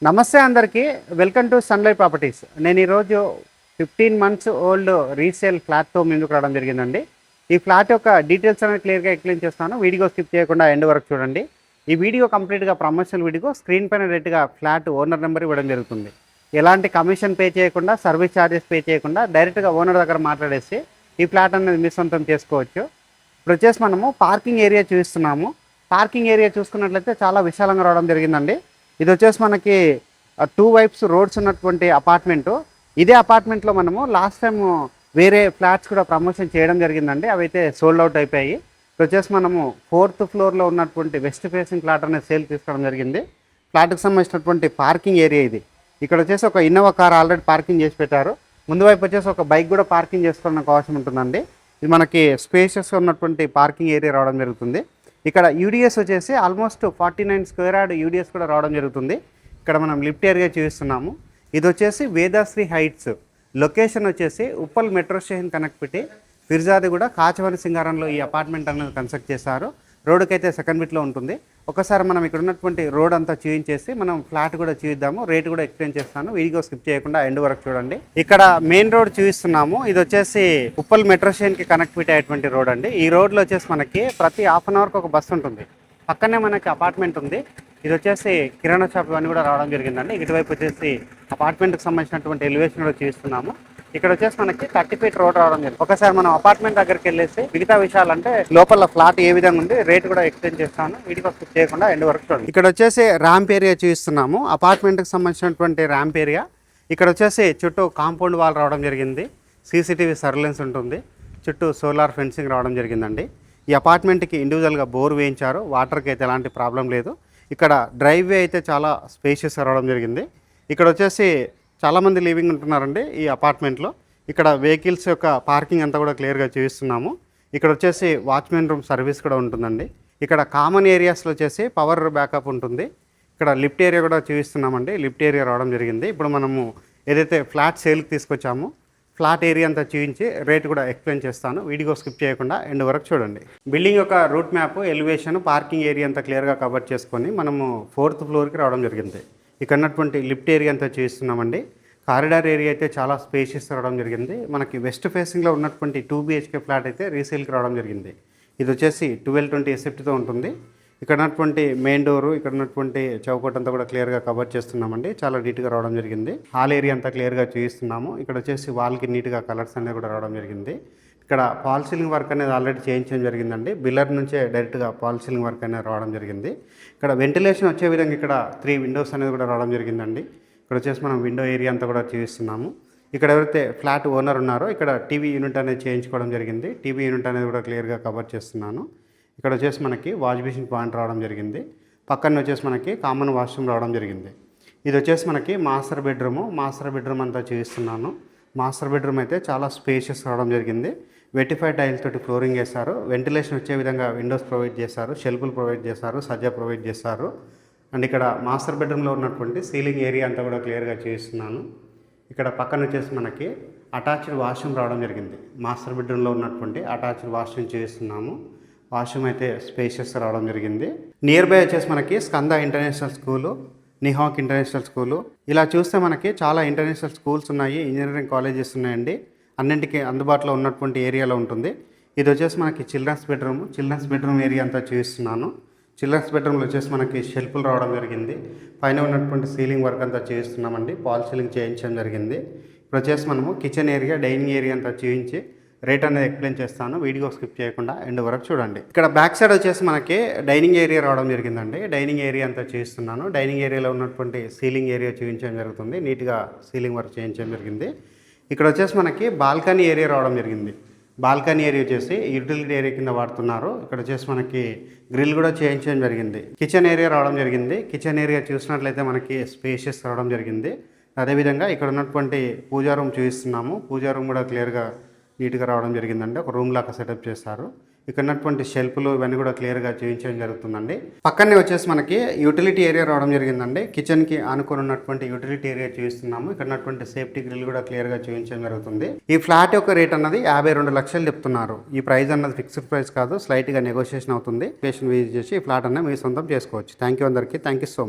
నమస్తే అందరికీ. Welcome to sunlight properties. నేను ఈరోజు 15 మంత్స్ ఓల్డ్ రీసేల్ ఫ్లాట్తో ముందుకు రావడం జరిగిందండి. ఈ ఫ్లాట్ యొక్క డీటెయిల్స్ అనేది క్లియర్గా ఎక్స్ప్లెయిన్ చేస్తాను. వీడియో స్కిప్ చేయకుండా ఎండ్ వరకు చూడండి. ఈ వీడియో కంప్లీట్గా ప్రమోషనల్ వీడియో. స్క్రీన్ పైన డైరెక్ట్గా ఫ్లాట్ ఓనర్ నెంబర్ ఇవ్వడం జరుగుతుంది. ఎలాంటి కమిషన్ పే చేయకుండా, సర్వీస్ ఛార్జెస్ పే చేయకుండా డైరెక్ట్గా ఓనర్ దగ్గర మాట్లాడేసి ఈ ఫ్లాట్ అనేది మీ సొంతం చేసుకోవచ్చు. ఇప్పుడు వచ్చేసి మనము పార్కింగ్ ఏరియా చూస్తున్నాము. పార్కింగ్ ఏరియా చూసుకున్నట్లయితే చాలా విశాలంగా రావడం జరిగిందండి. ఇది వచ్చేసి మనకి 2 వైప్స్ రోడ్స్ ఉన్నటువంటి అపార్ట్మెంటు. ఇదే అపార్ట్మెంట్లో మనము లాస్ట్ టైం వేరే ఫ్లాట్స్ కూడా ప్రమోషన్ చేయడం జరిగిందండి. అవి అయితే సోల్డ్ అవుట్ అయిపోయాయి. ఇప్పుడు వచ్చేసి మనము 4th ఫ్లోర్లో ఉన్నటువంటి వెస్ట్ ఫేసింగ్ ఫ్లాట్ అనేది సేల్ తీసుకోవడం జరిగింది. ఫ్లాట్కి సంబంధించినటువంటి పార్కింగ్ ఏరియా ఇది. ఇక్కడ వచ్చేసి ఒక ఇన్నోవా కార్ ఆల్రెడీ పార్కింగ్ చేసి పెట్టారు. ముందు వైపు వచ్చేసి ఒక బైక్ కూడా పార్కింగ్ చేసుకోవడానికి అవకాశం ఉంటుందండి. ఇది మనకి స్పేషియస్గా ఉన్నటువంటి పార్కింగ్ ఏరియా రావడం జరుగుతుంది. ఇక్కడ యూడిఎస్ వచ్చేసి ఆల్మోస్ట్ 49 స్క్వేర్ యార్డ్ యూడిఎస్ కూడా రావడం జరుగుతుంది. ఇక్కడ మనం లిఫ్ట్ ఏరియా చూస్తున్నాము. ఇది వచ్చేసి వేదాశ్రీ హైట్స్. లొకేషన్ వచ్చేసి Uppal metro station connectivity Peerzadiguda Kachavani సింగారంలో ఈ అపార్ట్మెంట్ అనేది కన్స్ట్రక్ట్ చేశారు. రోడ్డుకి అయితే సెకండ్ బిట్లో ఉంటుంది. ఒకసారి మనం ఇక్కడ ఉన్నటువంటి రోడ్ అంతా చూపించేసి మనం ఫ్లాట్ కూడా చూద్దాము. రేట్ కూడా ఎక్స్ప్లెయిన్ చేస్తాను. వీడియో స్కిప్ చేయకుండా ఎండ్ వరకు చూడండి. ఇక్కడ మెయిన్ రోడ్ చూపిస్తున్నాము. ఇది వచ్చేసి ఉప్పల్ మెట్రో స్టేషన్కి కనెక్టివిటీ అయ్యేటువంటి రోడ్ అండి. ఈ రోడ్లో వచ్చేసి మనకి ప్రతి హాఫ్ అన్ అవర్కి ఒక బస్సు ఉంటుంది. పక్కనే మనకి అపార్ట్మెంట్ ఉంది. ఇది వచ్చేసి కిరాణా షాప్ ఇవన్నీ కూడా రావడం జరిగిందండి. ఇటువైపు వచ్చేసి అపార్ట్మెంట్కి సంబంధించినటువంటి ఎలివేషన్ కూడా చూస్తున్నాము. ఇక్కడ వచ్చేసి మనకి 30 ఫీట్ రోడ్ రావడం జరిగింది. ఒకసారి మనం అపార్ట్మెంట్ దగ్గరికి వెళ్ళేసి మిగతా విషయాలు అంటే లోపల ఫ్లాట్ ఏ విధంగా ఉంది, రేట్ కూడా ఎక్స్ప్లెయిన్ చేస్తాను. వీడియో స్కిప్ చేయకుండా ఎండ్ వరకు చూడండి. ఇక్కడ వచ్చేసి ర్యాంప్ ఏరియా చూస్తున్నాము. అపార్ట్మెంట్కి సంబంధించినటువంటి ర్యాంప్ ఏరియా. ఇక్కడ వచ్చేసి చుట్టూ కాంపౌండ్ వాల్ రావడం జరిగింది. సీసీటీవీ సర్వేలెన్స్ ఉంటుంది. చుట్టూ సోలార్ ఫెన్సింగ్ రావడం జరిగిందండి. ఈ అపార్ట్మెంట్కి ఇండివిజువల్గా బోర్ వేయించారు. వాటర్కి అయితే ఎలాంటి ప్రాబ్లం లేదు. ఇక్కడ డ్రైవ్వే అయితే చాలా స్పేషియస్ రావడం జరిగింది. ఇక్కడ వచ్చేసి చాలామంది లివింగ్ ఉంటున్నారండి ఈ అపార్ట్మెంట్లో. ఇక్కడ వెహికల్స్ యొక్క పార్కింగ్ అంతా కూడా క్లియర్గా చూపిస్తున్నాము. ఇక్కడ వచ్చేసి వాచ్మెన్ రూమ్ సర్వీస్ కూడా ఉంటుందండి. ఇక్కడ కామన్ ఏరియాస్లో వచ్చేసి పవర్ బ్యాకప్ ఉంటుంది. ఇక్కడ లిఫ్ట్ ఏరియా కూడా చూపిస్తున్నామండి. లిఫ్ట్ ఏరియా రావడం జరిగింది. ఇప్పుడు మనము ఏదైతే ఫ్లాట్ సేల్కి తీసుకొచ్చామో ఫ్లాట్ ఏరియా అంతా చూపించి రేట్ కూడా ఎక్స్ప్లెయిన్ చేస్తాను. వీడియో స్కిప్ చేయకుండా ఎండ్ వరకు చూడండి. బిల్డింగ్ యొక్క route map, elevation, parking area అంతా క్లియర్గా కవర్ చేసుకొని మనము 4th ఫ్లోర్కి రావడం జరిగింది. ఇక్కడ ఉన్నటువంటి లిఫ్ట్ ఏరియా అంతా చూస్తున్నామండి. కారిడార్ ఏరియా అయితే చాలా స్పేషియస్ రావడం జరిగింది. మనకి వెస్ట్ ఫేసింగ్లో ఉన్నటువంటి 2 BHK ఫ్లాట్ అయితే రీసేల్కి రావడం జరిగింది. ఇది వచ్చేసి 1220 ఎసెప్ట్తో ఉంటుంది. ఇక్కడ ఉన్నటువంటి మెయిన్ డోరు, ఇక్కడ ఉన్నటువంటి చౌకట్ అంతా కూడా క్లియర్గా కవర్ చేస్తున్నామండి. చాలా నీట్గా రావడం జరిగింది. హాల్ ఏరియా అంతా క్లియర్గా చూపిస్తున్నాము. ఇక్కడ వచ్చేసి వాల్కి నీట్గా కలర్స్ అనేవి కూడా రావడం జరిగింది. ఇక్కడ ఫాల్ సీలింగ్ వర్క్ అనేది ఆల్రెడీ చేయించడం జరిగిందండి. బిల్లర్ నుంచే డైరెక్ట్గా ఫాల్ సీలింగ్ వర్క్ అనేది రావడం జరిగింది. ఇక్కడ వెంటిలేషన్ వచ్చే విధంగా ఇక్కడ 3 విండోస్ అనేది కూడా రావడం జరిగిందండి. ఇక్కడ వచ్చేసి మనం విండో ఏరియా అంతా కూడా చూపిస్తున్నాము. ఇక్కడ ఎవరైతే ఫ్లాట్ ఓనర్ ఉన్నారో ఇక్కడ టీవీ యూనిట్ అనేది చేయించుకోవడం జరిగింది. టీవీ యూనిట్ అనేది కూడా క్లియర్గా కవర్ చేస్తున్నాను. ఇక్కడ వచ్చేసి మనకి వాష్ బేసిన్ పాయింట్ రావడం జరిగింది. పక్కన వచ్చేసి మనకి కామన్ వాష్రూమ్ రావడం జరిగింది. ఇది వచ్చేసి మనకి మాస్టర్ బెడ్రూమ్. మాస్టర్ బెడ్రూమ్ అంతా చూపిస్తున్నాను. మాస్టర్ బెడ్రూమ్ అయితే చాలా స్పేషియస్ రావడం జరిగింది. వెటిఫైడ్ టైల్స్ తోటి ఫ్లోరింగ్ చేశారు. వెంటిలేషన్ వచ్చే విధంగా విండోస్ ప్రొవైడ్ చేశారు. షెల్ఫ్లు ప్రొవైడ్ చేశారు. సజ్జా ప్రొవైడ్ చేశారు. అండ్ ఇక్కడ మాస్టర్ బెడ్రూమ్లో ఉన్నటువంటి సీలింగ్ ఏరియా అంతా కూడా క్లియర్గా చూపిస్తున్నాను. ఇక్కడ పక్కన వచ్చేసి మనకి అటాచ్డ్ వాష్రూమ్ రావడం జరిగింది. మాస్టర్ బెడ్రూమ్లో ఉన్నటువంటి అటాచ్డ్ వాష్రూమ్ చూపిస్తున్నాము. వాష్రూమ్ అయితే స్పేషియస్ రావడం జరిగింది. నియర్ బై వచ్చేసి మనకి Skanda international school, Nihak international school. ఇలా చూస్తే మనకి చాలా ఇంటర్నేషనల్ స్కూల్స్ ఉన్నాయి, ఇంజనీరింగ్ కాలేజెస్ ఉన్నాయండి. అన్నింటికి అందుబాటులో ఉన్నటువంటి ఏరియాలో ఉంటుంది. ఇది వచ్చేసి మనకి children's bedroom. Children's bedroom area అంతా చూపిస్తున్నాను. చిల్డ్రన్స్ బెడ్రూమ్లో వచ్చేసి మనకి షెల్ఫ్లు రావడం జరిగింది. పైన ఉన్నటువంటి సీలింగ్ వర్క్ అంతా చేస్తున్నామండి. ఫాల్ సీలింగ్ చేయించడం జరిగింది. ఇప్పుడు వచ్చేసి మనము కిచెన్ ఏరియా, డైనింగ్ ఏరియా అంతా చూపించి రేట్ అనేది ఎక్స్ప్లెయిన్ చేస్తాను. వీడియో స్కిప్ చేయకుండా ఎండ్ వరకు చూడండి. ఇక్కడ బ్యాక్ సైడ్ వచ్చేసి మనకి డైనింగ్ ఏరియా రావడం జరిగిందండి. డైనింగ్ ఏరియా అంతా చూపిస్తున్నాను. డైనింగ్ ఏరియాలో ఉన్నటువంటి సీలింగ్ ఏరియా చూపించడం జరుగుతుంది. నీట్గా సీలింగ్ వర్క్ చేయించడం జరిగింది. ఇక్కడ వచ్చేసి మనకి బాల్కనీ ఏరియా రావడం జరిగింది. బాల్కనీ ఏరియా వచ్చేసి యూటిలిటీ ఏరియా కింద వాడుతున్నారు. ఇక్కడ వచ్చేసి మనకి గ్రిల్ కూడా చేయించడం జరిగింది. కిచెన్ ఏరియా రావడం జరిగింది. కిచెన్ ఏరియా చూసినట్లయితే మనకి స్పేషియస్ రావడం జరిగింది. అదేవిధంగా ఇక్కడ ఉన్నటువంటి పూజా రూమ్ చూపిస్తున్నాము. పూజా రూమ్ కూడా క్లియర్గా నీట్గా రావడం జరిగిందండి. ఒక రూమ్ లాగా సెటప్ చేస్తారు. ఇక్కడ ఉన్నటువంటి షెల్ఫ్లు ఇవన్నీ కూడా క్లియర్గా చూపించడం జరుగుతుందండి. పక్కనే వచ్చేసి మనకి యూటిలిటీ ఏరియా రావడం జరిగిందండి. కిచెన్కి ఆనుకొని ఉన్నటువంటి యూటిలిటీ ఏరియా చూపిస్తున్నాము. ఇక్కడ ఉన్నటువంటి సేఫ్టీ గ్రిల్ కూడా క్లియర్గా చూపించడం జరుగుతుంది. ఈ ఫ్లాట్ యొక్క రేట్ అన్నది 52 లక్షలు చెప్తున్నారు. ఈ ప్రైస్ అన్నది ఫిక్స్డ్ ప్రైస్ కాదు, స్లైట్గా నెగోషియేషన్ అవుతుంది. లొకేషన్ విజిట్ చేసి ఈ ఫ్లాట్ అన్నది మీ సొంతం చేసుకోవచ్చు. థ్యాంక్ యూ అందరికీ. Thank you so much.